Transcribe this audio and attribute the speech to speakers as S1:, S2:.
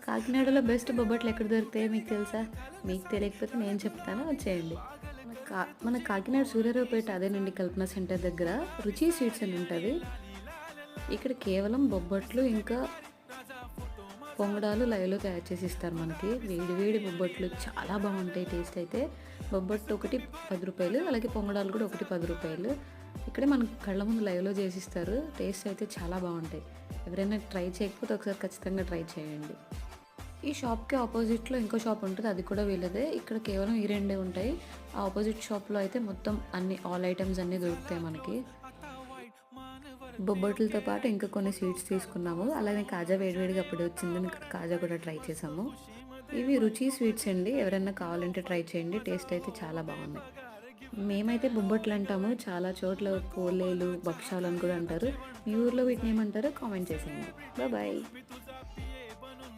S1: కాకినాడలో బెస్ట్ బొబ్బట్లు ఎక్కడ దొరుకుతాయో మీకు తెలుసా? మీకు తెలియకపోతే నేను చెప్తాను వచ్చేయండి. మన కాకినాడ సూర్యారావుపేట అదేనండి కల్పన సెంటర్ దగ్గర రుచి స్వీట్స్ అని ఉంటది. ఇక్కడ కేవలం బొబ్బట్లు ఇంకా పొంగడాలు లైవ్‌లో తయారు చేసి ఇస్తారు మనకి. వేడి వేడి బొబ్బట్లు చాలా బావుంటాయి టేస్ట్ అయితే. బొబ్బట్టు ఒకటి రూ. 10 అలాగే పొంగడాలు కూడా ఒకటి రూ. 10. ఇక్కడే మనకు కళ్ళ ముందు లైవ్‌లో చేసిస్తారు. టేస్ట్ అయితే చాలా బావుంటాయి. ఎవరైనా ట్రై చేయకపోతే ఒకసారి ఖచ్చితంగా ట్రై చేయండి. ఈ షాప్‌కి ఆపోజిట్‌లో ఇంకో షాప్ ఉంటది. అది కూడా వీళ్ళదే. ఇక్కడ కేవలం ఈ రెండే ఉంటాయి. ఆ ఆపోజిట్ షాప్‌లో అయితే మొత్తం అన్ని ఆల్ ఐటెమ్స్ అన్నీ దొరుకుతాయి మనకి. బొబ్బట్లతో పాటు ఇంకా కొన్ని స్వీట్స్ తీసుకున్నాము. అలానే కాజా వేడివేడిగా అప్పుడే వచ్చిందని కాజా కూడా ట్రై చేసాము. ఇవి రుచి స్వీట్స్ అండి. ఎవరైనా కావాలంటే ట్రై చేయండి. టేస్ట్ అయితే చాలా బాగున్నాయి. మేమైతే బొబ్బట్లు అంటాము. చాలా చోట్ల పోలేలు, భక్షాలు అని కూడా అంటారు. మీ ఊర్లో వీటిని ఏమంటారో కామెంట్ చేసేయండి. బాయ్.